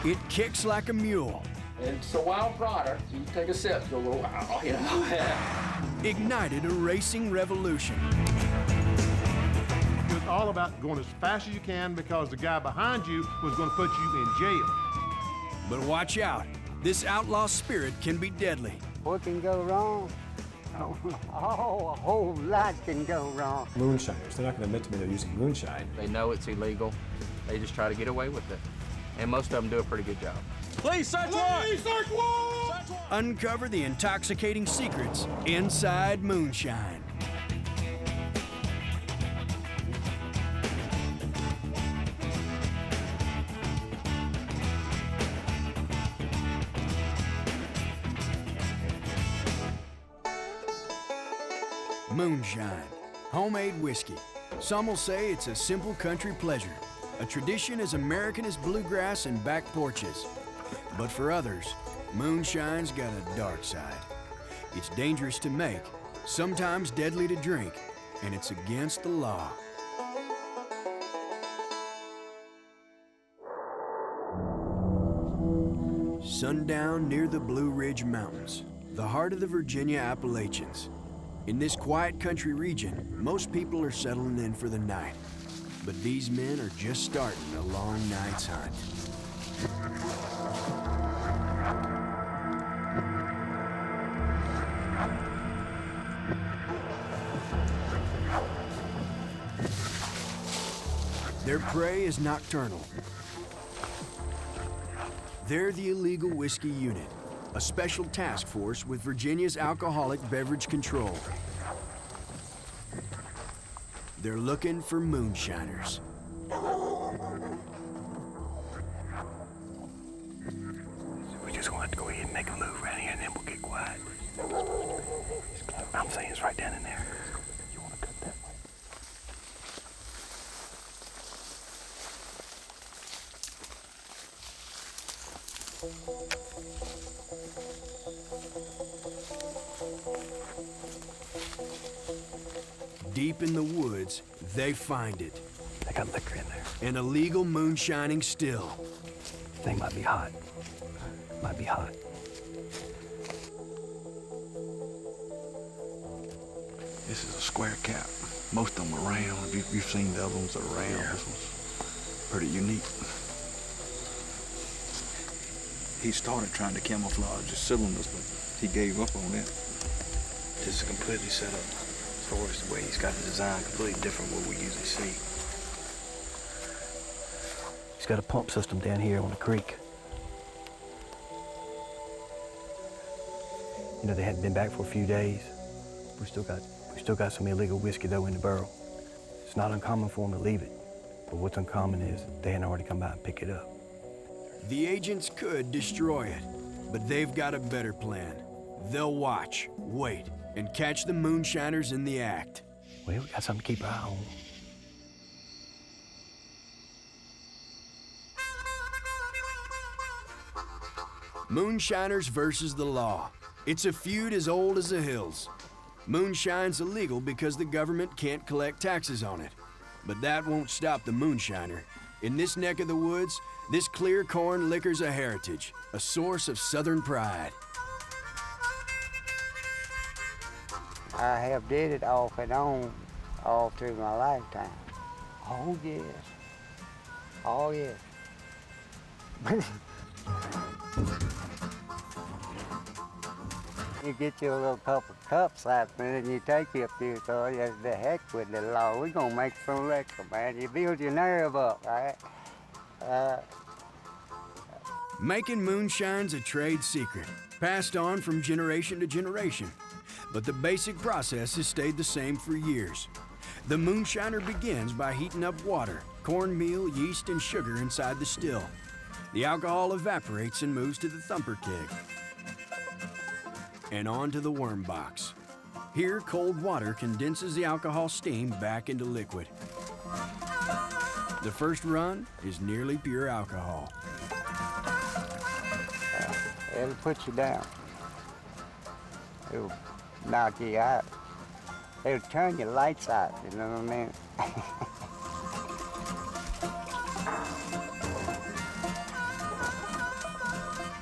It kicks like a mule. It's a wild product. You take a sip, you'll go, wow, you know. Ignited a racing revolution. It's all about going as fast as you can because the guy behind you was going to put you in jail. But watch out. This outlaw spirit can be deadly. What can go wrong? Oh, a whole lot can go wrong. Moonshiners, they're not going to admit to me they're using moonshine. They know it's illegal. They just try to get away with it. And most of them do a pretty good job. Please, search warrant! Please, search warrant! Uncover the intoxicating secrets inside Moonshine. Moonshine, homemade whiskey. Some will say it's a simple country pleasure, a tradition as American as bluegrass and back porches. But for others, moonshine's got a dark side. It's dangerous to make, sometimes deadly to drink, and it's against the law. Sundown near the Blue Ridge Mountains, the heart of the Virginia Appalachians. In this quiet country region, most people are settling in for the night. But these men are just starting a long night's hunt. Their prey is nocturnal. They're the Illegal Whiskey Unit, a special task force with Virginia's Alcoholic Beverage Control. They're looking for moonshiners. We just want to go ahead and make a move around here and then we'll get quiet. I'm saying it's right down in there. You want to cut that way? Deep in the woods, they find it. They got liquor in there. An illegal moonshining still. Thing might be hot. Might be hot. This is a square cap. Most of them are round. You've seen the other ones that are round. This one's pretty unique. He started trying to camouflage his cylinders, but he gave up on that. This is completely set up. As far as the way he's got the design, completely different from what we usually see. He's got a pump system down here on the creek. You know, they hadn't been back for a few days. We still got some illegal whiskey though in the barrel. It's not uncommon for them to leave it, but what's uncommon is they hadn't already come by and pick it up. The agents could destroy it, but they've got a better plan. They'll watch, wait, and catch the moonshiners in the act. Well, we got something to keep our eye on. Moonshiners versus the law. It's a feud as old as the hills. Moonshine's illegal because the government can't collect taxes on it. But that won't stop the moonshiner. In this neck of the woods, this clear corn liquor's a heritage, a source of Southern pride. I have did it off and on all through my lifetime. Oh, yes. Oh, yes. You get your little couple cups out there and you take it up there, so that's the heck with the law. We're gonna make some liquor, man. You build your nerve up, right? Making moonshine's a trade secret, passed on from generation to generation. But the basic process has stayed the same for years. The moonshiner begins by heating up water, cornmeal, yeast, and sugar inside the still. The alcohol evaporates and moves to the thumper keg and on to the worm box. Here, cold water condenses the alcohol steam back into liquid. The first run is nearly pure alcohol. It'll put you down. It'll knock you out. It'll turn your lights out, you know what I mean?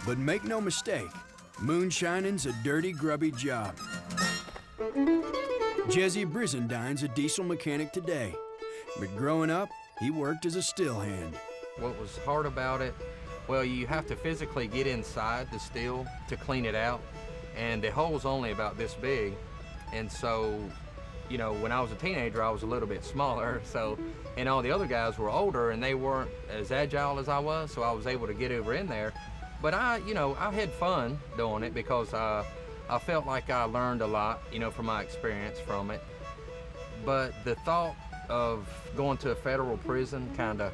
But make no mistake, moonshining's a dirty, grubby job. Jesse Brisendine's a diesel mechanic today, but growing up, he worked as a still hand. What was hard about it, well, you have to physically get inside the still to clean it out, and the hole's only about this big, and so, you know, when I was a teenager, I was a little bit smaller, so, and all the other guys were older, and they weren't as agile as I was, so I was able to get over in there. But I had fun doing it because I felt like I learned a lot, you know, from my experience from it. But the thought of going to a federal prison kind of,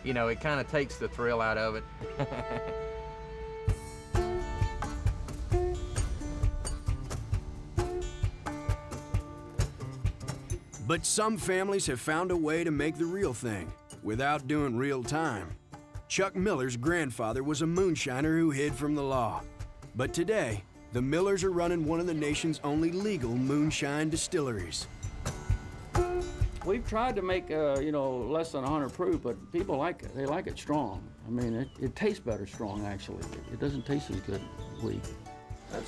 you know, it kind of takes the thrill out of it. But some families have found a way to make the real thing without doing real time. Chuck Miller's grandfather was a moonshiner who hid from the law. But today, the Millers are running one of the nation's only legal moonshine distilleries. We've tried to make, you know, less than 100 proof, but people like it. They like it strong. I mean, it tastes better strong, actually. It doesn't taste as good weak.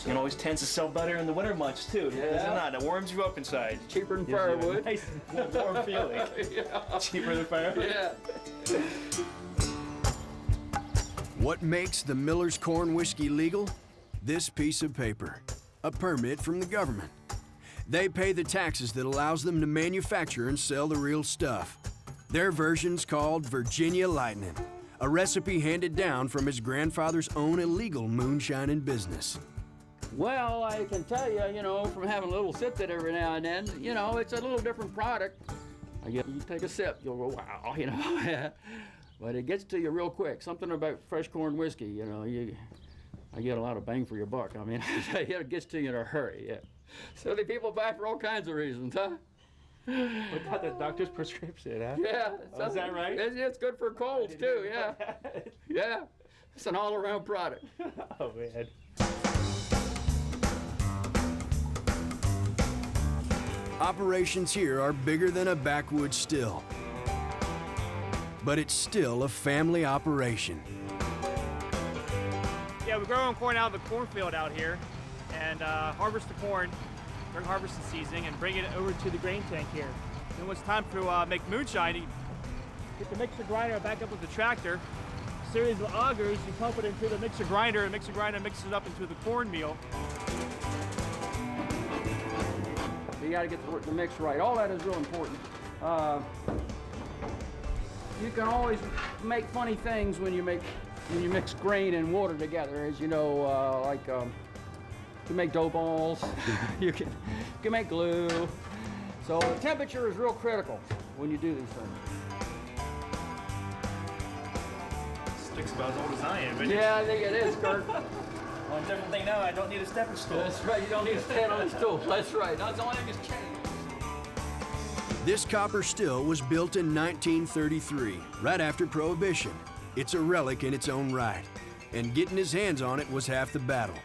It always tends to sell better in the winter months, too. Yeah. Does it not? It warms you up inside. Cheaper than Gives you a firewood. Nice, warm feeling. Yeah. Cheaper than firewood. Yeah. What makes the Miller's corn whiskey legal? This piece of paper, a permit from the government. They pay the taxes that allows them to manufacture and sell the real stuff. Their version's called Virginia Lightning, a recipe handed down from his grandfather's own illegal moonshining business. Well, I can tell you, you know, from having a little sip at it every now and then, you know, it's a little different product. You take a sip, you'll go, wow, you know. But it gets to you real quick. Something about fresh corn whiskey, you know, I get a lot of bang for your buck. I mean, it gets to you in a hurry, yeah. So the people buy for all kinds of reasons, huh? Without the doctor's prescription, huh? Yeah. Oh, is that right? It's good for colds, too, yeah. Yeah. It's an all-around product. Oh, man. Operations here are bigger than a backwoods still. But it's still a family operation. Yeah, we grow our own corn out of the cornfield out here and harvest the corn during harvesting season and bring it over to the grain tank here. Then when it's time to make moonshine, you get the mixer grinder back up with the tractor, series of augers, you pump it into the mixer grinder, and the mixer grinder mixes it up into the cornmeal. You got to get the mix right. All that is real important. You can always make funny things when you mix grain and water together, as you know, like you can make dough balls, you can make glue. So the temperature is real critical when you do these things. Stick's about as old as I am, but Yeah, I think it is, Kurt. one different thing now, I don't need a stepping stool. That's right, you don't need to stand on a stool. That's right, that's the only thing that's changed. This copper still was built in 1933, right after Prohibition. It's a relic in its own right, and getting his hands on it was half the battle.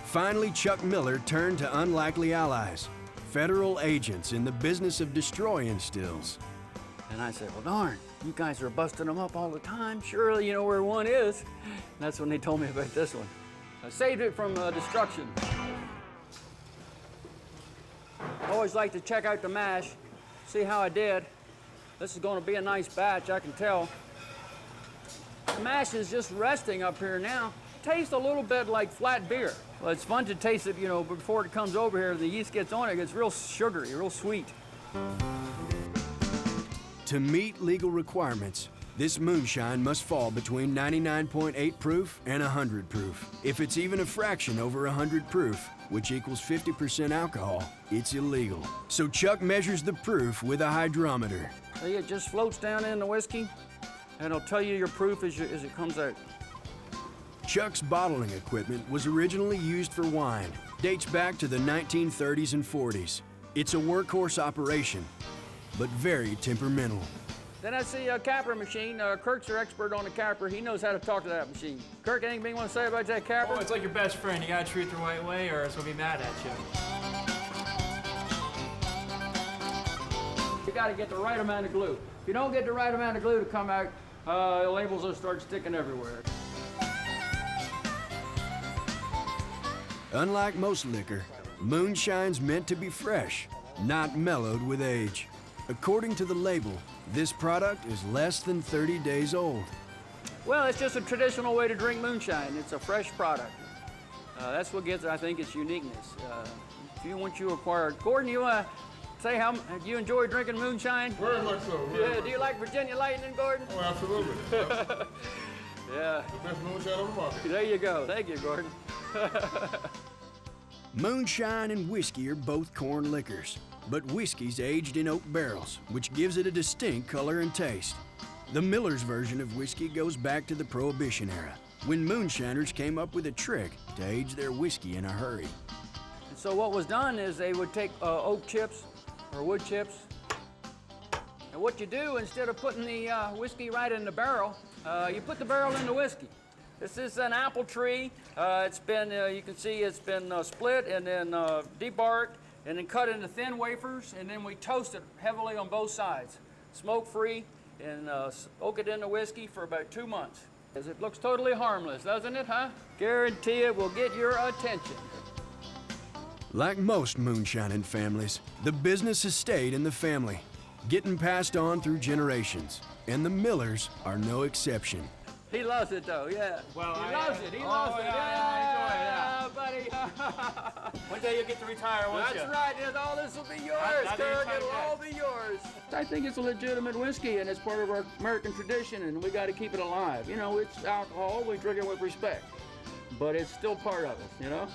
Finally, Chuck Miller turned to unlikely allies, federal agents in the business of destroying stills. And I said, well, darn, you guys are busting them up all the time. Surely you know where one is. And that's when they told me about this one. I saved it from destruction. I always like to check out the mash, see how I did. This is going to be a nice batch, I can tell. The mash is just resting up here now. Tastes a little bit like flat beer. Well, it's fun to taste it, you know, before it comes over here, the yeast gets on it, it gets real sugary, real sweet. To meet legal requirements, this moonshine must fall between 99.8 proof and 100 proof. If it's even a fraction over 100 proof, which equals 50% alcohol, it's illegal. So Chuck measures the proof with a hydrometer. See, it just floats down in the whiskey, and it'll tell you your proof as it comes out. Chuck's bottling equipment was originally used for wine, dates back to the 1930s and 40s. It's a workhorse operation, but very temperamental. Then I see a capper machine. Kirk's our expert on the capper. He knows how to talk to that machine. Kirk, anything you want to say about that capper? Oh, it's like your best friend. You gotta treat it the right way or else he'll be mad at you. You gotta get the right amount of glue. If you don't get the right amount of glue to come out, the labels will start sticking everywhere. Unlike most liquor, Moonshine's meant to be fresh, not mellowed with age. According to the label, this product is less than 30 days old. Well, it's just a traditional way to drink moonshine. It's a fresh product. That's what gives it, I think, its uniqueness. Once you acquire it. Gordon, you want to say how you enjoy drinking moonshine? Very much so. Yeah, do you like Virginia Lightning, Gordon? Oh, absolutely. Yeah. The best moonshine on the market. There you go. Thank you, Gordon. Moonshine and whiskey are both corn liquors, but whiskey's aged in oak barrels, which gives it a distinct color and taste. The Miller's version of whiskey goes back to the Prohibition era, when moonshiners came up with a trick to age their whiskey in a hurry. So what was done is they would take oak chips or wood chips, and what you do, instead of putting the whiskey right in the barrel, you put the barrel in the whiskey. This is an apple tree. It's been, you can see it's been split and then debarked and then cut into thin wafers, and then we toast it heavily on both sides, smoke-free, and soak it in the whiskey for about 2 months. It looks totally harmless, doesn't it, huh? Guarantee it will get your attention. Like most moonshining families, the business has stayed in the family, getting passed on through generations, and the Millers are no exception. He loves it, though, yeah. Well, he loves it, yeah, buddy. One day you'll get to retire, won't you? That's right, and all this will be yours, Kirk. It'll all be yours. I think it's a legitimate whiskey, and it's part of our American tradition, and we got to keep it alive. You know, it's alcohol, we drink it with respect, but it's still part of us, you know?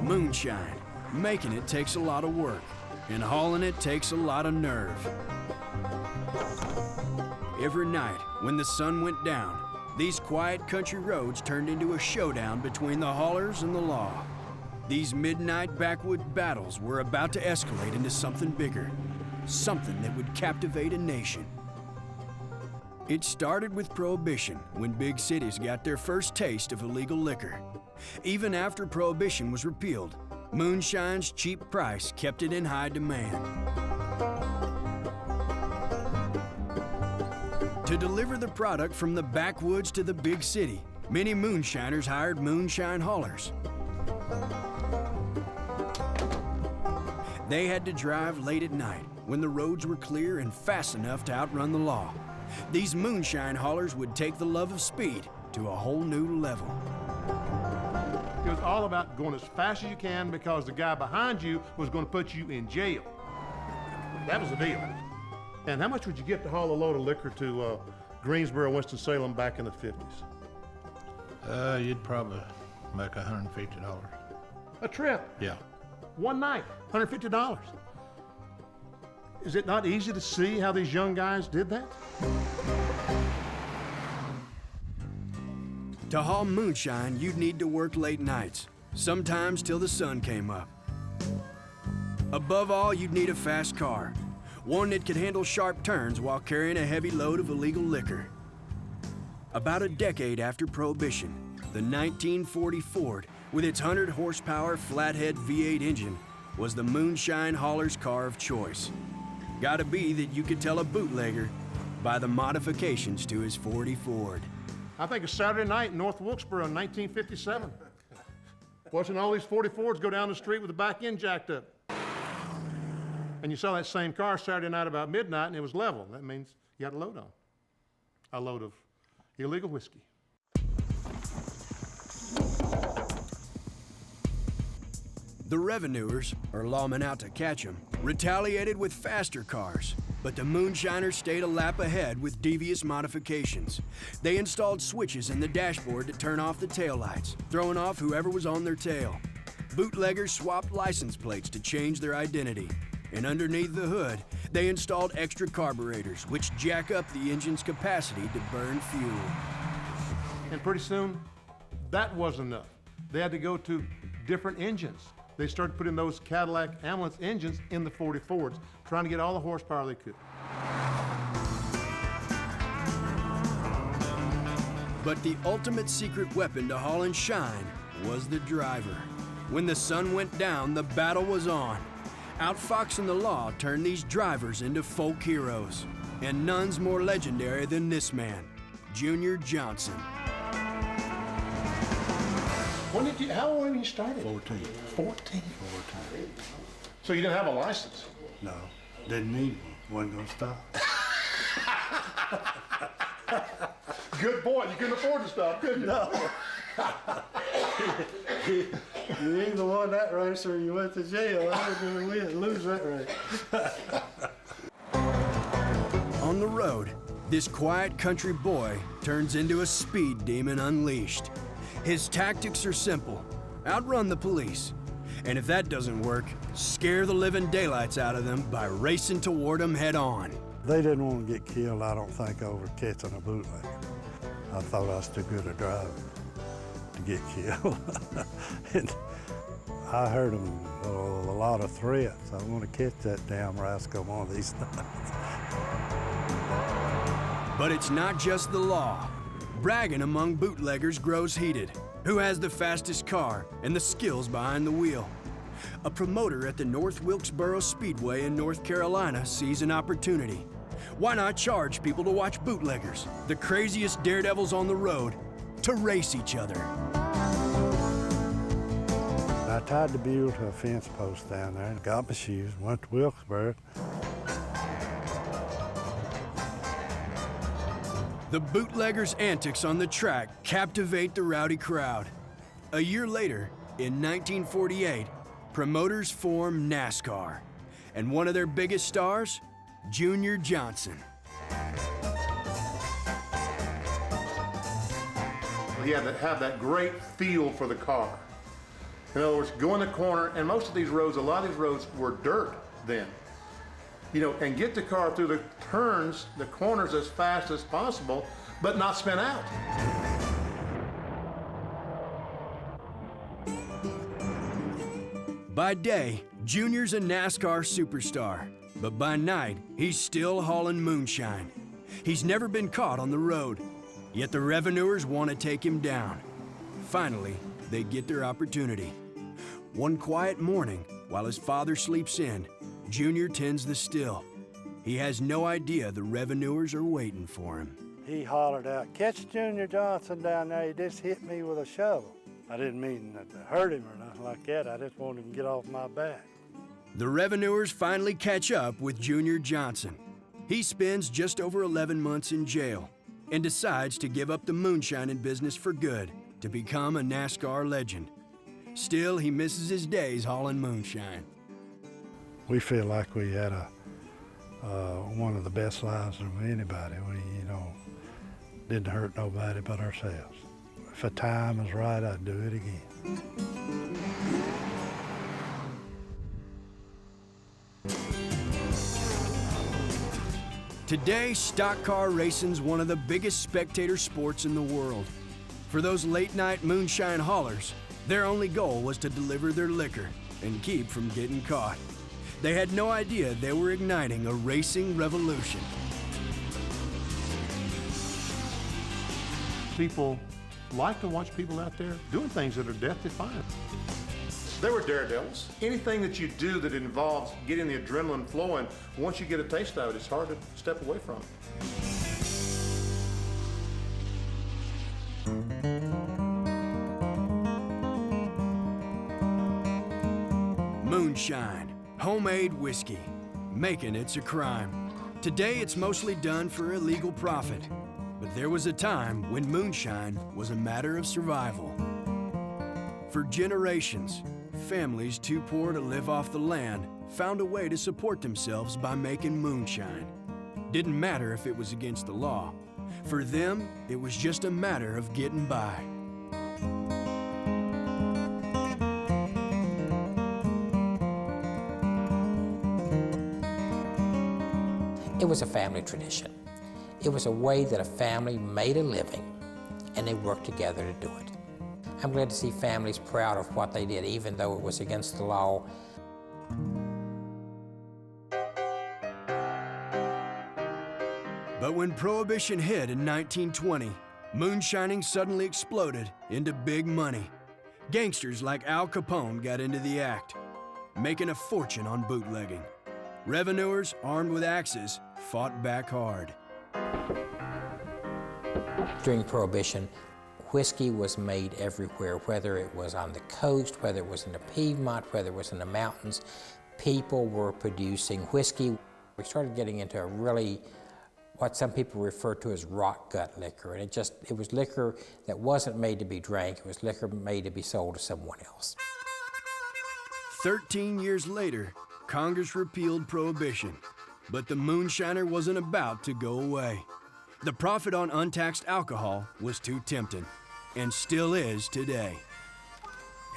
Moonshine. Making it takes a lot of work, and hauling it takes a lot of nerve. Every night, when the sun went down, these quiet country roads turned into a showdown between the haulers and the law. These midnight backwoods battles were about to escalate into something bigger, something that would captivate a nation. It started with Prohibition, when big cities got their first taste of illegal liquor. Even after Prohibition was repealed, moonshine's cheap price kept it in high demand. To deliver the product from the backwoods to the big city, many moonshiners hired moonshine haulers. They had to drive late at night when the roads were clear and fast enough to outrun the law. These moonshine haulers would take the love of speed to a whole new level. It was all about going as fast as you can because the guy behind you was going to put you in jail. That was the deal. And how much would you get to haul a load of liquor to Greensboro, Winston-Salem back in the 50s? You'd probably make $150. A trip? Yeah. One night, $150. Is it not easy to see how these young guys did that? To haul moonshine, you'd need to work late nights, sometimes till the sun came up. Above all, you'd need a fast car, one that could handle sharp turns while carrying a heavy load of illegal liquor. About a decade after Prohibition, the 1940 Ford, with its 100-horsepower flathead V8 engine, was the moonshine hauler's car of choice. Gotta be that you could tell a bootlegger by the modifications to his 40 Ford. I think it's Saturday night in North Wilkesboro in 1957. Watching all these 40 Fords go down the street with the back end jacked up. And you saw that same car Saturday night about midnight and it was level. That means you had a load on. A load of illegal whiskey. The revenuers, or lawmen out to catch them, retaliated with faster cars. But the moonshiners stayed a lap ahead with devious modifications. They installed switches in the dashboard to turn off the taillights, throwing off whoever was on their tail. Bootleggers swapped license plates to change their identity. And underneath the hood, they installed extra carburetors, which jack up the engine's capacity to burn fuel. And pretty soon, that wasn't enough. They had to go to different engines. They started putting those Cadillac ambulance engines in the 40 Fords, trying to get all the horsepower they could. But the ultimate secret weapon to haul and shine was the driver. When the sun went down, the battle was on. Outfoxing the law turned these drivers into folk heroes, and none's more legendary than this man, Junior Johnson. How old when you started? 14. 14? So you didn't have a license? No, didn't need one. Wasn't gonna stop. Good boy, you couldn't afford to stop, could you? No. You either won that race or you went to jail. I was gonna lose that race. On the road, this quiet country boy turns into a speed demon unleashed. His tactics are simple: outrun the police. And if that doesn't work, scare the living daylights out of them by racing toward them head on. They didn't want to get killed, I don't think, over catching a bootlegger. I thought I was too good a driver to get killed. And I heard them a lot of threats. I want to catch that damn rascal one of these nights. But it's not just the law. Bragging among bootleggers grows heated. Who has the fastest car and the skills behind the wheel? A promoter at the North Wilkesboro Speedway in North Carolina sees an opportunity. Why not charge people to watch bootleggers, the craziest daredevils on the road, to race each other? I tied the mule to a fence post down there and got my shoes, went to Wilkesboro. The bootleggers' antics on the track captivate the rowdy crowd. A year later, in 1948, promoters form NASCAR. And one of their biggest stars, Junior Johnson. He had to have that great feel for the car. In other words, go in the corner, and most of these roads, a lot of these roads were dirt then. You know, and get the car through the turns, the corners as fast as possible, but not spin out. By day, Junior's a NASCAR superstar, but by night, he's still hauling moonshine. He's never been caught on the road, yet the revenuers want to take him down. Finally, they get their opportunity. One quiet morning, while his father sleeps in, Junior tends the still. He has no idea the revenuers are waiting for him. He hollered out, "Catch Junior Johnson down there, he just hit me with a shovel." I didn't mean to hurt him or nothing like that, I just wanted him to get off my back. The revenuers finally catch up with Junior Johnson. He spends just over 11 months in jail and decides to give up the moonshining business for good to become a NASCAR legend. Still, he misses his days hauling moonshine. We feel like we had one of the best lives of anybody. We, didn't hurt nobody but ourselves. If the time is right, I'd do it again. Today, stock car racing's one of the biggest spectator sports in the world. For those late-night moonshine haulers, their only goal was to deliver their liquor and keep from getting caught. They had no idea they were igniting a racing revolution. People like to watch people out there doing things that are death-defying. They were daredevils. Anything that you do that involves getting the adrenaline flowing, once you get a taste of it, it's hard to step away from it. Moonshine, homemade whiskey. Making it's a crime. Today it's mostly done for illegal profit. But there was a time when moonshine was a matter of survival. For generations, families too poor to live off the land found a way to support themselves by making moonshine. Didn't matter if it was against the law. For them, it was just a matter of getting by. It was a family tradition. It was a way that a family made a living, and they worked together to do it. I'm glad to see families proud of what they did, even though it was against the law. But when Prohibition hit in 1920, moonshining suddenly exploded into big money. Gangsters like Al Capone got into the act, making a fortune on bootlegging. Revenuers, armed with axes, fought back hard. During Prohibition, whiskey was made everywhere, whether it was on the coast, whether it was in the Piedmont, whether it was in the mountains. People were producing whiskey. We started getting into a really, what some people refer to as rock gut liquor. And it was liquor that wasn't made to be drank, it was liquor made to be sold to someone else. 13 years later, Congress repealed Prohibition, but the moonshiner wasn't about to go away. The profit on untaxed alcohol was too tempting, and still is today.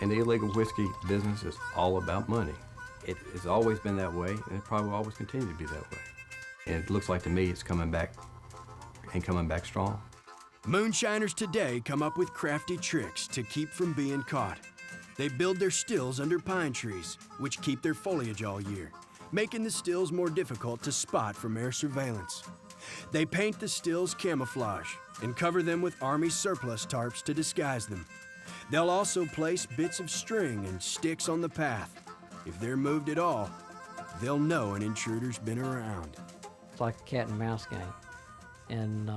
And the illegal whiskey business is all about money. It has always been that way, and it probably will always continue to be that way. And it looks like to me it's coming back, and coming back strong. Moonshiners today come up with crafty tricks to keep from being caught. They build their stills under pine trees, which keep their foliage all year, making the stills more difficult to spot from air surveillance. They paint the stills camouflage and cover them with Army surplus tarps to disguise them. They'll also place bits of string and sticks on the path. If they're moved at all, they'll know an intruder's been around. It's like a cat and mouse game. And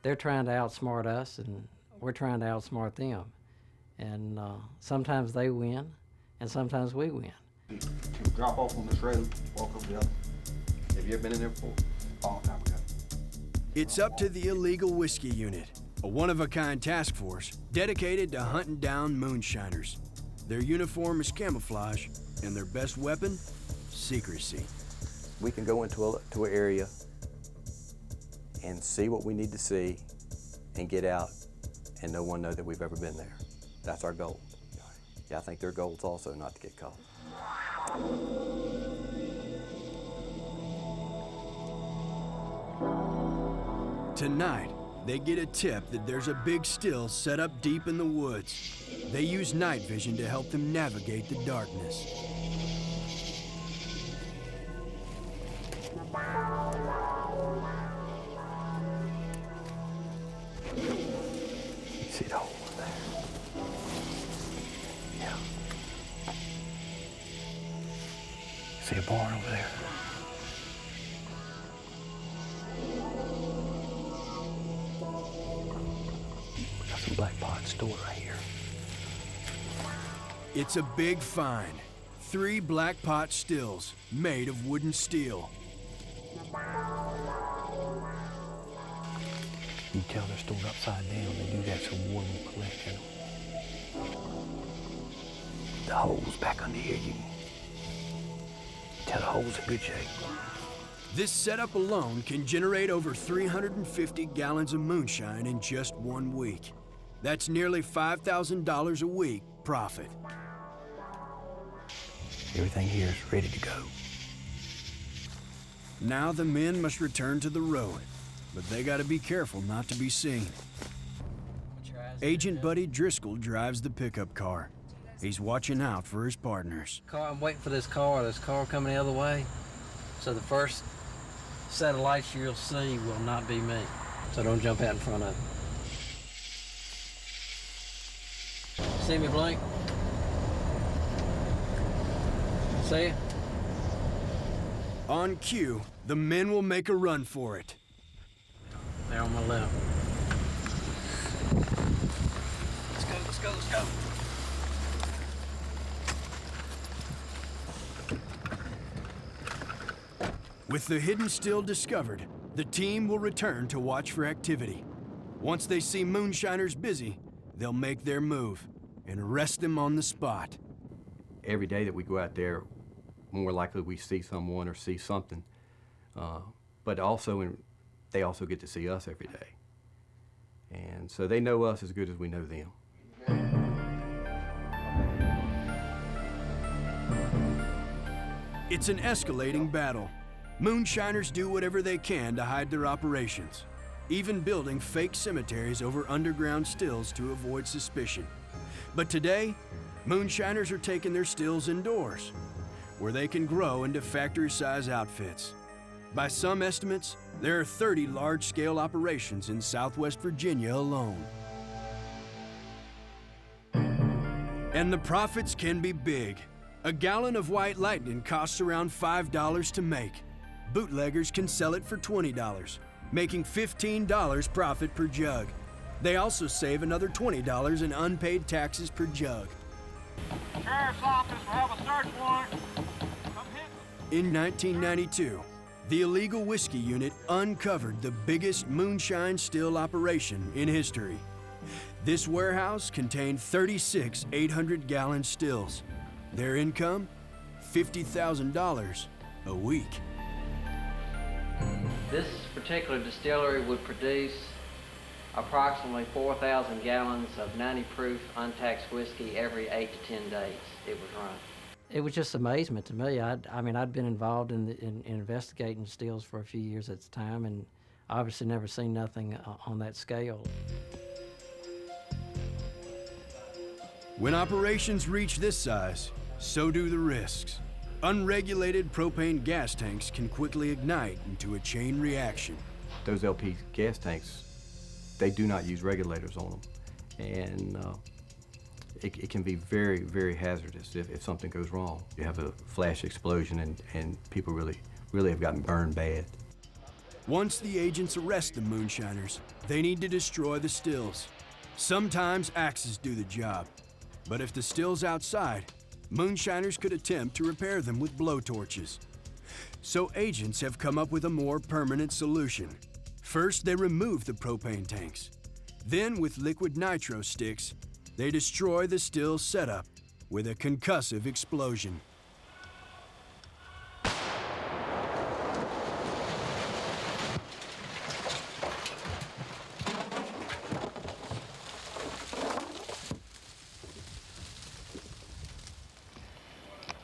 they're trying to outsmart us, and we're trying to outsmart them. And sometimes they win, and sometimes we win. You drop off on this road, walk over the other. Have you ever been in there before? Long time ago. It's up to the Illegal Whiskey Unit, a one-of-a-kind task force dedicated to hunting down moonshiners. Their uniform is camouflage, and their best weapon, secrecy. We can go into an area and see what we need to see and get out and no one know that we've ever been there. That's our goal. Yeah, I think their goal is also not to get caught. Tonight, they get a tip that there's a big still set up deep in the woods. They use night vision to help them navigate the darkness. See the hole there? Yeah. See a barn over there? We got some black pot stored right here. It's a big find. 3 black pot stills made of wooden steel. You can tell they're stored upside down. They do that so water won't collect in them. The hole's back under here. You can tell the hole's in good shape. This setup alone can generate over 350 gallons of moonshine in just 1 week. That's nearly $5,000 a week profit. Everything here is ready to go. Now the men must return to the road, but they gotta be careful not to be seen. Agent Buddy Driscoll drives the pickup car. He's watching out for his partners. I'm waiting for this car coming the other way. So the first set of lights you'll see will not be me. So don't jump out in front of it. See me blink? See ya? On cue, the men will make a run for it. They're on my left. Let's go, let's go, let's go. With the hidden still discovered, the team will return to watch for activity. Once they see moonshiners busy, they'll make their move and arrest them on the spot. Every day that we go out there, more likely we see someone or see something. But also, they also get to see us every day. And so they know us as good as we know them. It's an escalating battle. Moonshiners do whatever they can to hide their operations, even building fake cemeteries over underground stills to avoid suspicion. But today, moonshiners are taking their stills indoors, where they can grow into factory-size outfits. By some estimates, there are 30 large-scale operations in Southwest Virginia alone. And the profits can be big. A gallon of White Lightning costs around $5 to make. Bootleggers can sell it for $20. making $15 profit per jug. They also save another $20 in unpaid taxes per jug. Sheriff's office will have a search warrant. Come hit. In 1992, the illegal whiskey unit uncovered the biggest moonshine still operation in history. This warehouse contained 36 800-gallon stills. Their income, $50,000 a week. This particular distillery would produce approximately 4,000 gallons of 90 proof untaxed whiskey every 8 to 10 days it was run. It was just amazement to me. I mean, I'd been involved in investigating stills for a few years at the time, and obviously never seen nothing on that scale. When operations reach this size, so do the risks. Unregulated propane gas tanks can quickly ignite into a chain reaction. Those LP gas tanks, they do not use regulators on them. And it can be very, very hazardous if something goes wrong. You have a flash explosion and people really have gotten burned bad. Once the agents arrest the moonshiners, they need to destroy the stills. Sometimes axes do the job, but if the still's outside, moonshiners could attempt to repair them with blowtorches. So agents have come up with a more permanent solution. First, they remove the propane tanks. Then, with liquid nitro sticks, they destroy the still setup with a concussive explosion.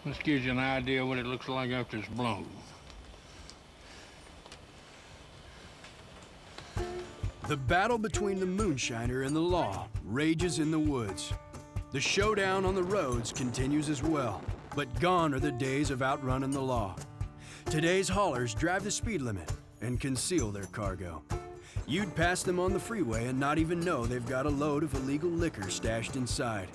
This gives you an idea what it looks like after it's blown. The battle between the moonshiner and the law rages in the woods. The showdown on the roads continues as well, but gone are the days of outrunning the law. Today's haulers drive the speed limit and conceal their cargo. You'd pass them on the freeway and not even know they've got a load of illegal liquor stashed inside.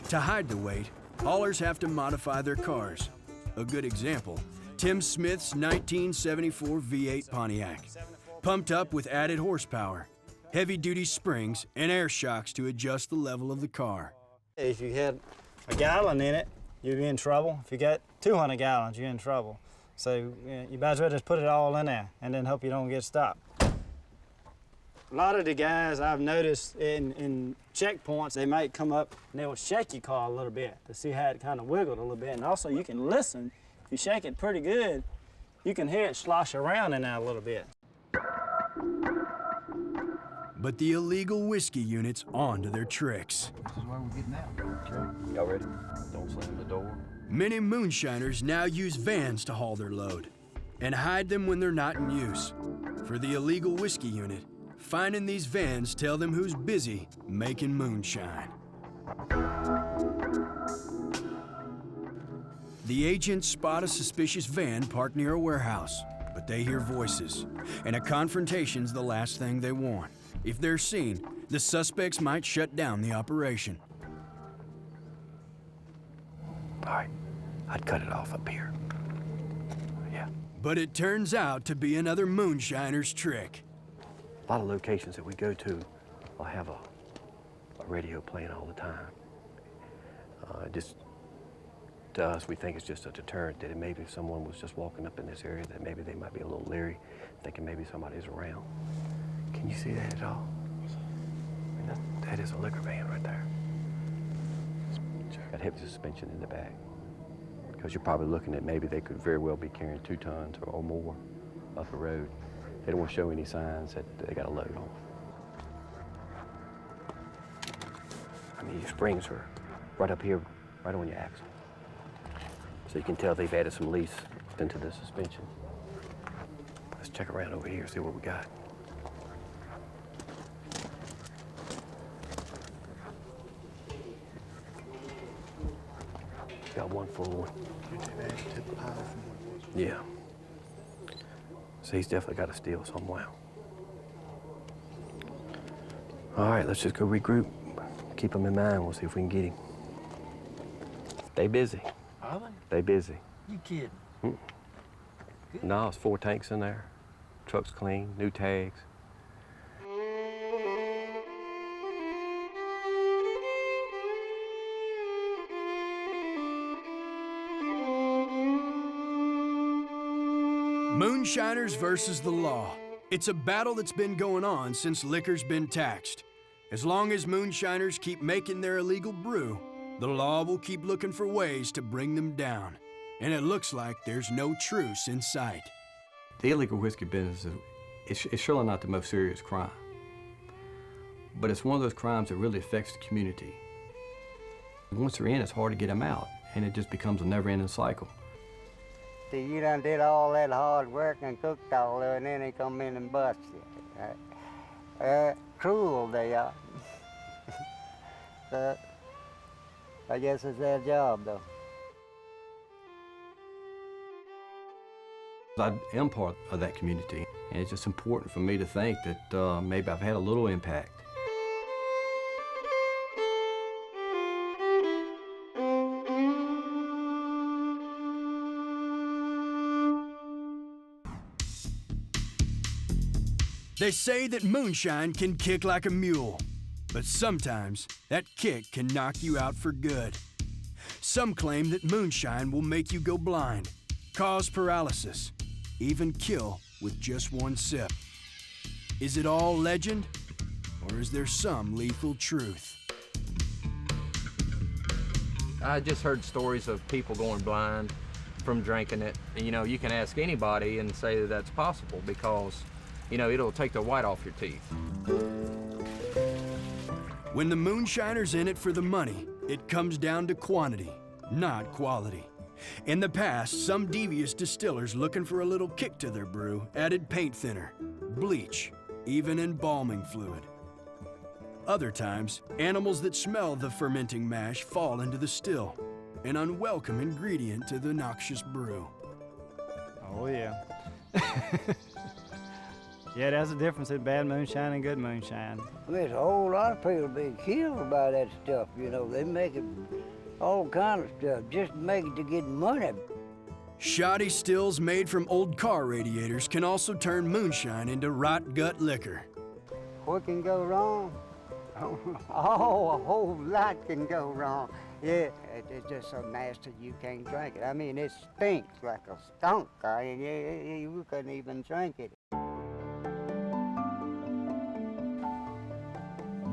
To hide the weight, haulers have to modify their cars. A good example, Tim Smith's 1974 V8 Pontiac, pumped up with added horsepower, heavy-duty springs, and air shocks to adjust the level of the car. If you had a gallon in it, you'd be in trouble. If you got 200 gallons, you're in trouble. So you might as well just put it all in there and then hope you don't get stopped. A lot of the guys I've noticed in checkpoints, they might come up and they will shake your car a little bit to see how it kind of wiggled a little bit. And also you can listen. If you shake it pretty good, you can hear it slosh around in there a little bit. But the illegal whiskey unit's on to their tricks. This is where we're getting out. Okay, y'all ready? Don't slam the door. Many moonshiners now use vans to haul their load and hide them when they're not in use. For the illegal whiskey unit, finding these vans tell them who's busy making moonshine. The agents spot a suspicious van parked near a warehouse, but they hear voices, and a confrontation's the last thing they want. If they're seen, the suspects might shut down the operation. All right, I'd cut it off up here. Yeah. But it turns out to be another moonshiner's trick. A lot of locations that we go to will have a radio playing all the time. Just to us, we think it's just a deterrent that maybe if someone was just walking up in this area, that maybe they might be a little leery, thinking maybe somebody's around. Can you see that at all? I mean, that is a liquor van right there. Got heavy suspension in the back. Because you're probably looking at maybe they could very well be carrying 2 tons or more up the road. They don't want to show any signs that they got a load on. I mean, your springs are right up here, right on your axle. So you can tell they've added some lease into the suspension. Let's check around over here, see what we got. Got one full one. Yeah. So he's definitely got a steal somewhere. All right, let's just go regroup. Keep him in mind. We'll see if we can get him. They busy. Are They busy. they? You kidding? No, it's 4 tanks in there. Truck's clean, new tags. Moonshiners versus the law. It's a battle that's been going on since liquor's been taxed. As long as moonshiners keep making their illegal brew, the law will keep looking for ways to bring them down. And it looks like there's no truce in sight. The illegal whiskey business is surely not the most serious crime. But it's one of those crimes that really affects the community. Once they're in, it's hard to get them out, and it just becomes a never-ending cycle. See, you done did all that hard work and cooked all of it, and then they come in and bust you. Cruel they are. But I guess it's their job, though. I am part of that community, and it's just important for me to think that maybe I've had a little impact. They say that moonshine can kick like a mule, but sometimes that kick can knock you out for good. Some claim that moonshine will make you go blind, cause paralysis, even kill with just one sip. Is it all legend, or is there some lethal truth? I just heard stories of people going blind from drinking it. And, you know, you can ask anybody and say that that's possible because, you know, it'll take the white off your teeth. When the moonshiner's in it for the money, it comes down to quantity, not quality. In the past, some devious distillers looking for a little kick to their brew added paint thinner, bleach, even embalming fluid. Other times, animals that smell the fermenting mash fall into the still, an unwelcome ingredient to the noxious brew. Oh, yeah. Yeah, there's a difference in bad moonshine and good moonshine. I mean, there's a whole lot of people being killed by that stuff, you know. They make it all kind of stuff, just make it to get money. Shoddy stills made from old car radiators can also turn moonshine into rot gut liquor. What can go wrong? Oh, a whole lot can go wrong. Yeah, it's just so nasty you can't drink it. I mean, it stinks like a skunk. You couldn't even drink it.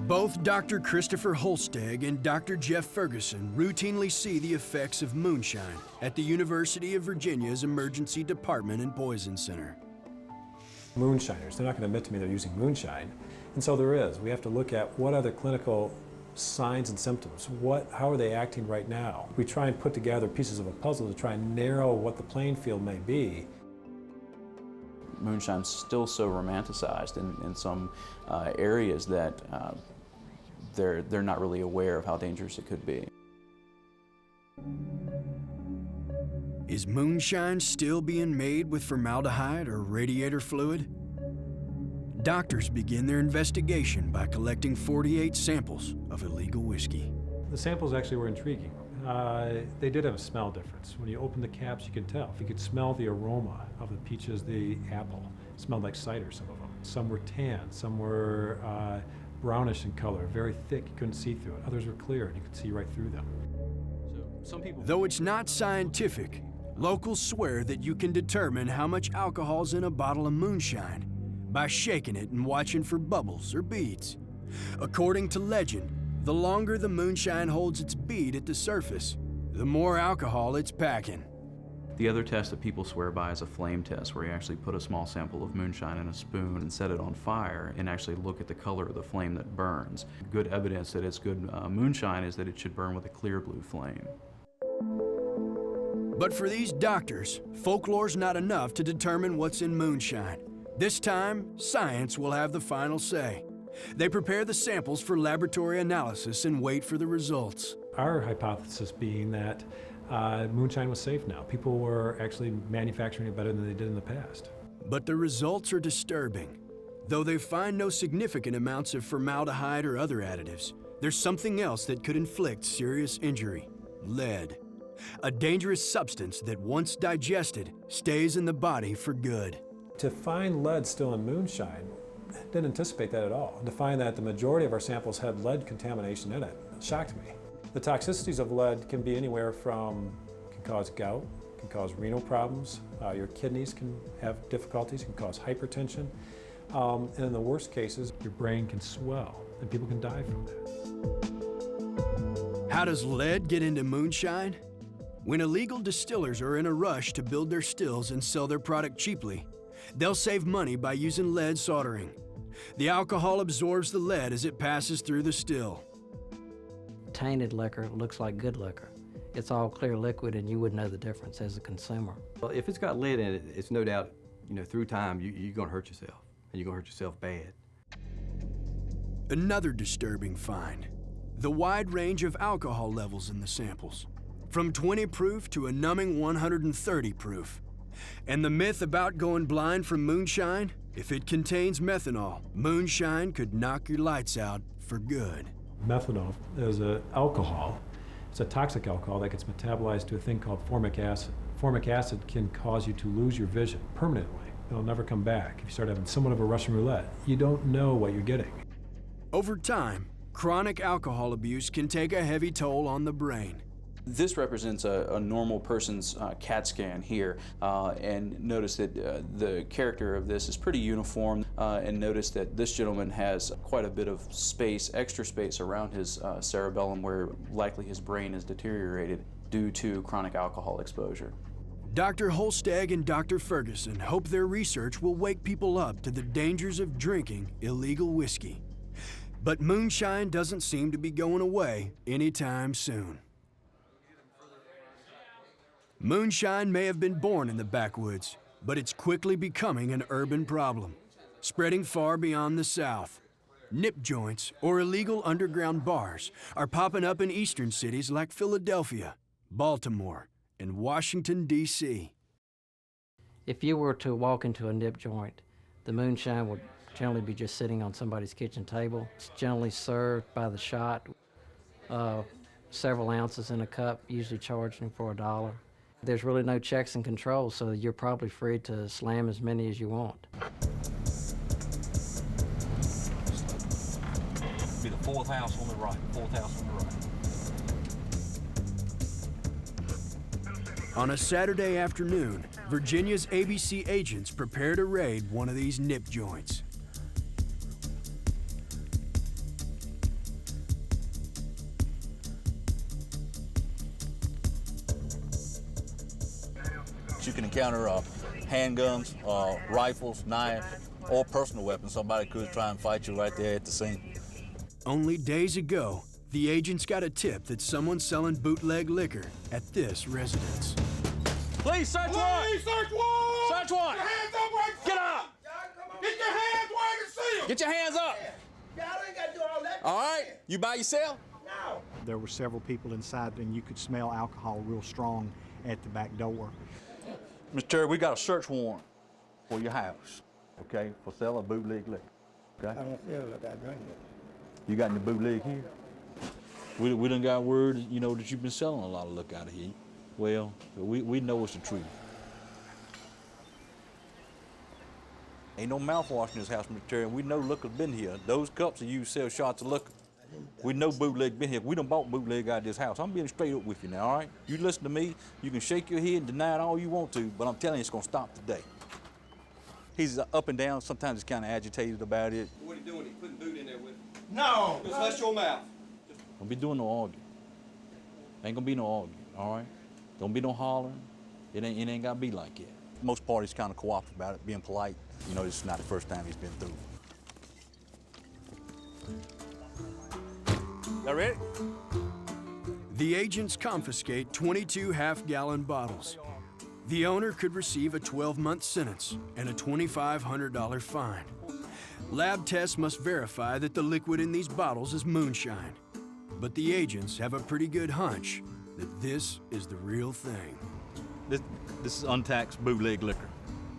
Both Dr. Christopher Holsteg and Dr. Jeff Ferguson routinely see the effects of moonshine at the University of Virginia's Emergency Department and Poison Center. Moonshiners, they're not going to admit to me they're using moonshine. And so there is. We have to look at what are the clinical signs and symptoms. How are they acting right now? We try and put together pieces of a puzzle to try and narrow what the playing field may be. Moonshine's still so romanticized in some areas that they're not really aware of how dangerous it could be. Is moonshine still being made with formaldehyde or radiator fluid? Doctors begin their investigation by collecting 48 samples of illegal whiskey. The samples actually were intriguing. They did have a smell difference. When you open the caps, you could tell. You could smell the aroma of the peaches, the apple. It smelled like cider, some of them. Some were tan, some were brownish in color, very thick, you couldn't see through it. Others were clear, and you could see right through them. Though it's not scientific, locals swear that you can determine how much alcohol's in a bottle of moonshine by shaking it and watching for bubbles or beads. According to legend, the longer the moonshine holds its bead at the surface, the more alcohol it's packing. The other test that people swear by is a flame test, where you actually put a small sample of moonshine in a spoon and set it on fire and actually look at the color of the flame that burns. Good evidence that it's good moonshine is that it should burn with a clear blue flame. But for these doctors, folklore's not enough to determine what's in moonshine. This time, science will have the final say. They prepare the samples for laboratory analysis and wait for the results. Our hypothesis being that moonshine was safe now. People were actually manufacturing it better than they did in the past. But the results are disturbing. Though they find no significant amounts of formaldehyde or other additives, there's something else that could inflict serious injury: lead. A dangerous substance that once digested stays in the body for good. To find lead still in moonshine, didn't anticipate that at all. To find that the majority of our samples had lead contamination in it shocked me. The toxicities of lead can be anywhere from, can cause gout, can cause renal problems, your kidneys can have difficulties, can cause hypertension, and in the worst cases, your brain can swell and people can die from that. How does lead get into moonshine? When illegal distillers are in a rush to build their stills and sell their product cheaply, they'll save money by using lead soldering. The alcohol absorbs the lead as it passes through the still. Tainted liquor looks like good liquor. It's all clear liquid and you wouldn't know the difference as a consumer. Well, if it's got lead in it, it's no doubt, through time, you're gonna hurt yourself, and you're gonna hurt yourself bad. Another disturbing find, the wide range of alcohol levels in the samples, from 20 proof to a numbing 130 proof. And the myth about going blind from moonshine, if it contains methanol, moonshine could knock your lights out for good. Methanol is an alcohol. It's a toxic alcohol that gets metabolized to a thing called formic acid. Formic acid can cause you to lose your vision permanently. It'll never come back. If you start having somewhat of a Russian roulette, you don't know what you're getting. Over time, chronic alcohol abuse can take a heavy toll on the brain. This represents a normal person's CAT scan here, and notice that the character of this is pretty uniform, and notice that this gentleman has quite a bit of space, extra space around his cerebellum where likely his brain is deteriorated due to chronic alcohol exposure. Dr. Holsteg and Dr. Ferguson hope their research will wake people up to the dangers of drinking illegal whiskey. But moonshine doesn't seem to be going away anytime soon. Moonshine may have been born in the backwoods, but it's quickly becoming an urban problem, spreading far beyond the South. Nip joints, or illegal underground bars, are popping up in eastern cities like Philadelphia, Baltimore, and Washington, D.C. If you were to walk into a nip joint, the moonshine would generally be just sitting on somebody's kitchen table. It's generally served by the shot, several ounces in a cup, usually charging for $1. There's really no checks and controls, so you're probably free to slam as many as you want. Be the fourth house on the right, fourth house on the right. On a Saturday afternoon, Virginia's ABC agents prepare to raid one of these nip joints. You can encounter handguns, rifles, knives, or personal weapons. Somebody could try and fight you right there at the scene. Only days ago, the agents got a tip that someone's selling bootleg liquor at this residence. Please search warrant! Please search warrant! Search warrant! Get your hands up where I can see Get them. up! Get your hands where I can see them! Get your hands up! Y'all ain't got to do all that. All right, you by yourself? No. There were several people inside, and you could smell alcohol real strong at the back door. Mr. Terry, we got a search warrant for your house, okay, for selling bootleg liquor, okay? I don't feel like I drink it. You got any bootleg here? We done got word, that you've been selling a lot of liquor out of here. Well, we know it's the truth. Ain't no mouthwash in this house, Mr. Terry, and we know liquor's been here. Those cups are used to sell shots of liquor. We know bootleg been here. We done bought bootleg out of this house. I'm being straight up with you now, all right? You listen to me. You can shake your head and deny it all you want to, but I'm telling you, it's gonna stop today. He's up and down. Sometimes he's kind of agitated about it. What are you doing? He putting boot in there with him? No. Just hush your mouth. Don't be doing no arguing. Ain't gonna be no arguing, all right? Don't be no hollering. It ain't gotta be like that. Most parties kind of cooperative about it, being polite. This is not the first time he's been through. Y'all ready? The agents confiscate 22 half-gallon bottles. The owner could receive a 12-month sentence and a $2,500 fine. Lab tests must verify that the liquid in these bottles is moonshine. But the agents have a pretty good hunch that this is the real thing. This is untaxed bootleg liquor.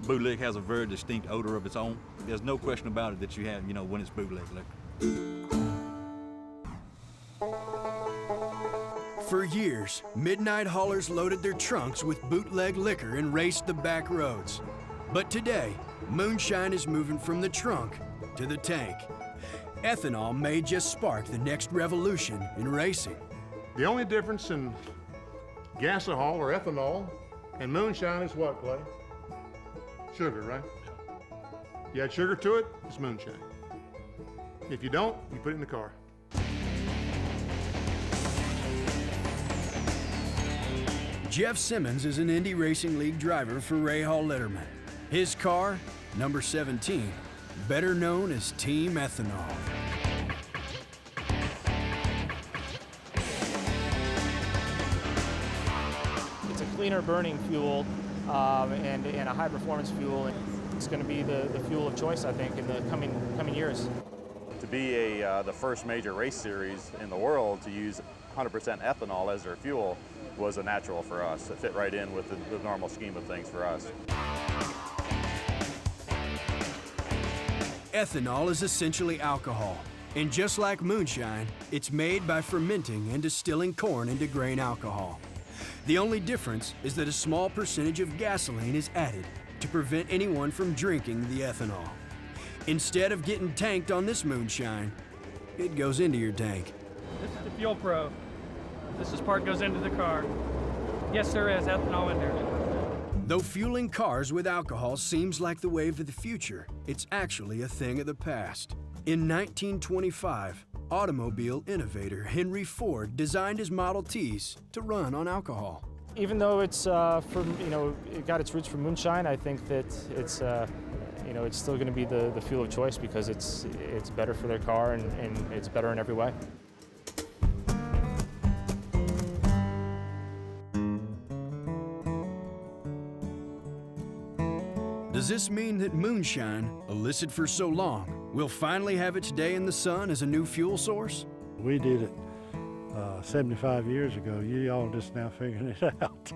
Bootleg has a very distinct odor of its own. There's no question about it that you have, when it's bootleg liquor. For years, midnight haulers loaded their trunks with bootleg liquor and raced the back roads. But today, moonshine is moving from the trunk to the tank. Ethanol may just spark the next revolution in racing. The only difference in gasohol or ethanol and moonshine is what, Clay? Sugar, right? You add sugar to it, it's moonshine. If you don't, you put it in the car. Jeff Simmons is an Indy Racing League driver for Ray Hall Letterman. His car, number 17, better known as Team Ethanol. It's a cleaner burning fuel and a high performance fuel. It's going to be the fuel of choice, I think, in the coming years. To be the first major race series in the world to use 100% ethanol as their fuel was a natural for us. It fit right in with the normal scheme of things for us. Ethanol is essentially alcohol, and just like moonshine, it's made by fermenting and distilling corn into grain alcohol. The only difference is that a small percentage of gasoline is added to prevent anyone from drinking the ethanol. Instead of getting tanked on this moonshine, it goes into your tank. This is the Fuel Pro. This part goes into the car. Yes, there is ethanol in there. Though fueling cars with alcohol seems like the wave of the future, it's actually a thing of the past. In 1925, automobile innovator Henry Ford designed his Model Ts to run on alcohol. Even though it's it got its roots from moonshine, I think that it's it's still going to be the fuel of choice because it's better for their car and it's better in every way. Does this mean that moonshine, illicit for so long, will finally have its day in the sun as a new fuel source? We did it 75 years ago. You all just now figuring it out.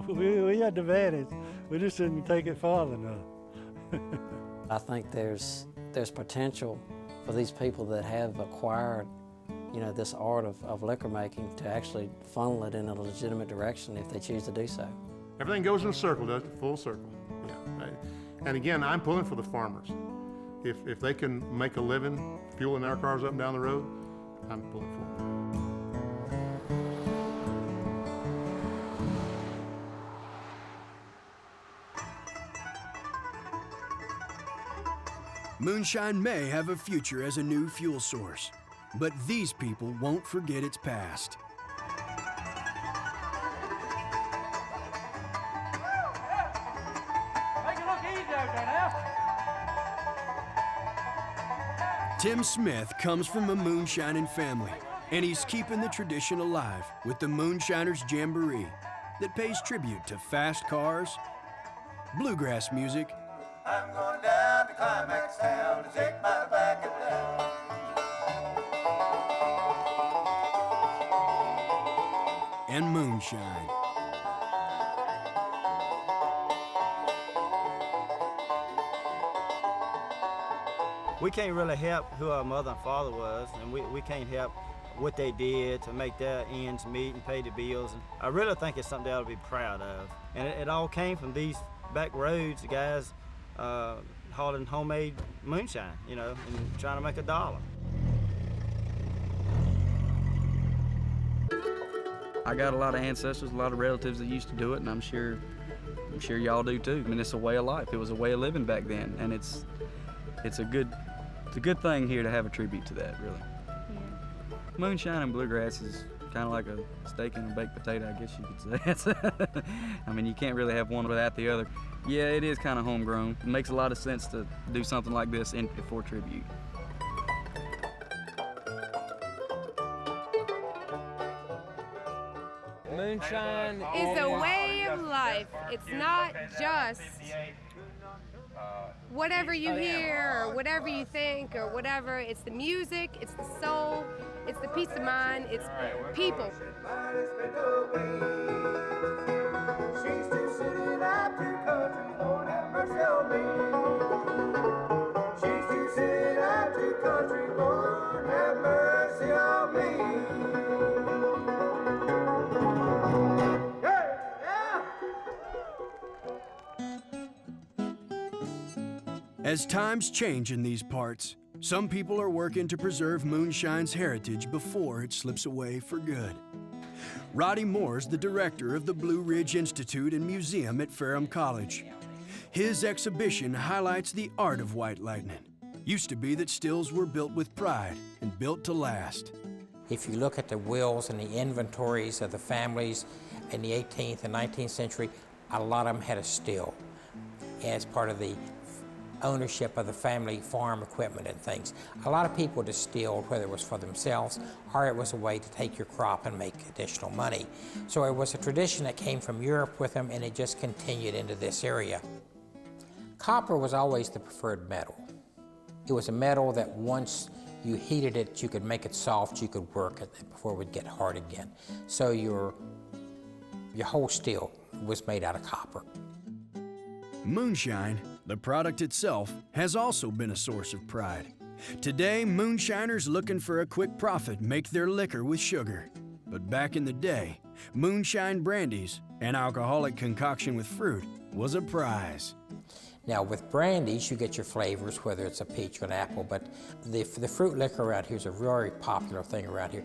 we had the advantage. We just didn't take it far enough. I think there's potential for these people that have acquired, this art of liquor making to actually funnel it in a legitimate direction if they choose to do so. Everything goes in a circle, doesn't it? Full circle. Yeah. And again, I'm pulling for the farmers. If they can make a living fueling our cars up and down the road, I'm pulling for them. Moonshine may have a future as a new fuel source, but these people won't forget its past. Tim Smith comes from a moonshining family, and he's keeping the tradition alive with the Moonshiners Jamboree that pays tribute to fast cars, bluegrass music, I'm going down to Climax Town to take my tobacco down. and moonshine. We can't really help who our mother and father was, and we can't help what they did to make their ends meet and pay the bills. And I really think it's something they ought to be proud of. And it all came from these back roads, the guys hauling homemade moonshine, you know, and trying to make a dollar. I got a lot of ancestors, a lot of relatives that used to do it, and I'm sure y'all do too. I mean, it's a way of life. It was a way of living back then, and it's a good thing here to have a tribute to that, really. Yeah. Moonshine and bluegrass is kind of like a steak and a baked potato, I guess you could say. I mean, you can't really have one without the other. Yeah, it is kind of homegrown. It makes a lot of sense to do something like this for tribute. Moonshine is a way of life. It's not just whatever you hear or whatever you think or whatever. It's the music, it's the soul, it's the peace of mind, it's people. She's too city life, too country, Lord have mercy on me. She's too city life, too country, Lord have mercy on me. As times change in these parts, some people are working to preserve moonshine's heritage before it slips away for good. Roddy Moore's the director of the Blue Ridge Institute and Museum at Ferrum College. His exhibition highlights the art of white lightning. Used to be that stills were built with pride and built to last. If you look at the wills and the inventories of the families in the 18th and 19th century, a lot of them had a still as part of the ownership of the family farm equipment and things. A lot of people distilled, whether it was for themselves or it was a way to take your crop and make additional money. So it was a tradition that came from Europe with them, and it just continued into this area. Copper was always the preferred metal. It was a metal that once you heated it, you could make it soft, you could work it before it would get hard again. So your whole steel was made out of copper. Moonshine, the product itself, has also been a source of pride. Today, moonshiners looking for a quick profit make their liquor with sugar. But back in the day, moonshine brandies, an alcoholic concoction with fruit, was a prize. Now with brandies, you get your flavors, whether it's a peach or an apple, but the fruit liquor around here is a very popular thing around here.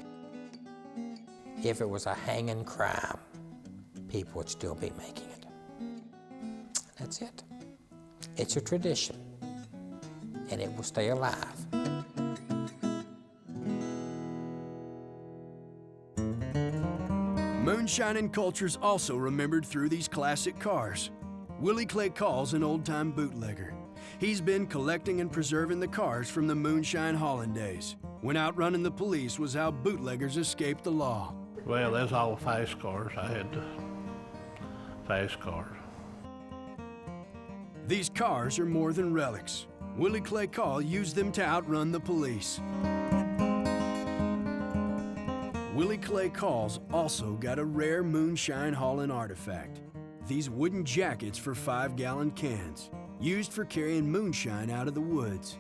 If it was a hanging crime, people would still be making it. That's it. It's a tradition, and it will stay alive. Moonshine and culture's also remembered through these classic cars. Willie Clay Call's an old-time bootlegger. He's been collecting and preserving the cars from the moonshine hauling days, when outrunning the police was how bootleggers escaped the law. Well, there's all fast cars. I had fast cars. These cars are more than relics. Willie Clay Call used them to outrun the police. Willie Clay Call's also got a rare moonshine hauling artifact. These wooden jackets for 5-gallon cans, used for carrying moonshine out of the woods.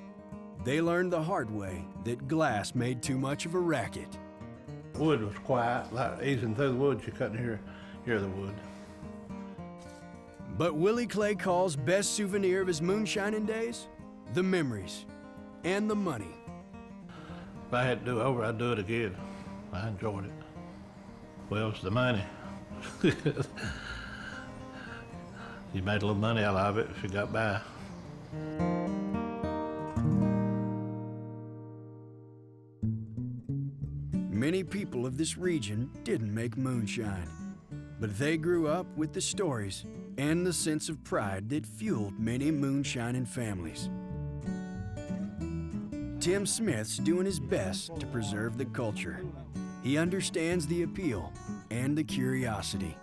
They learned the hard way that glass made too much of a racket. Wood was quiet, like easing through the woods, you couldn't hear the wood. But Willie Clay Call's best souvenir of his moonshining days? The memories and the money. If I had to do it over, I'd do it again. I enjoyed it. Well, it's the money. You made a little money out of it if you got by. Many people of this region didn't make moonshine, but they grew up with the stories and the sense of pride that fueled many moonshining families. Tim Smith's doing his best to preserve the culture. He understands the appeal and the curiosity.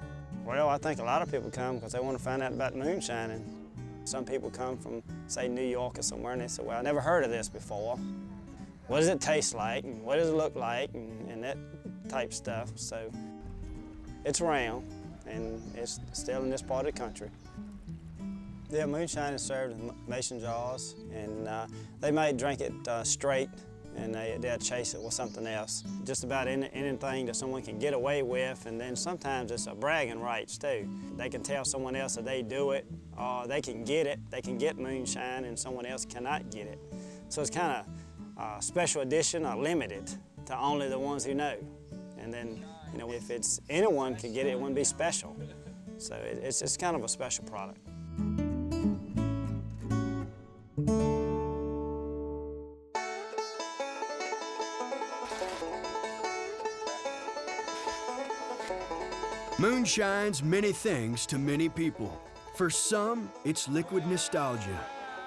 Well, I think a lot of people come because they want to find out about moonshine. And some people come from, say, New York or somewhere, and they say, well, I never heard of this before. What does it taste like, and what does it look like, and that type stuff. So it's around, and it's still in this part of the country. Yeah, moonshine is served in mason jars, and they may drink it straight, and they'll chase it with something else. Just about anything that someone can get away with, and then sometimes it's a bragging rights too. They can tell someone else that they do it, or they can get it. They can get moonshine, and someone else cannot get it. So it's kind of special edition or limited to only the ones who know. And then, you know, if it's anyone could get it, it wouldn't be special. So it's kind of a special product. Moonshine's many things to many people. For some, it's liquid nostalgia,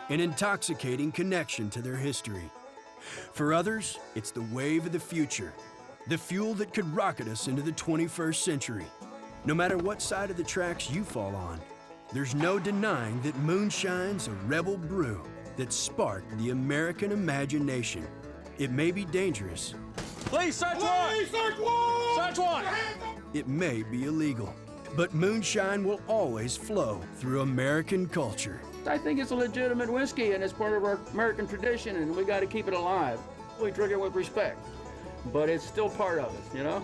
an intoxicating connection to their history. For others, it's the wave of the future, the fuel that could rocket us into the 21st century. No matter what side of the tracks you fall on, there's no denying that moonshine's a rebel brew that sparked the American imagination. It may be dangerous. Please search one! Please search one! Search one! It may be illegal, but moonshine will always flow through American culture. I think it's a legitimate whiskey, and it's part of our American tradition, and we got to keep it alive. We drink it with respect, but it's still part of it, you know?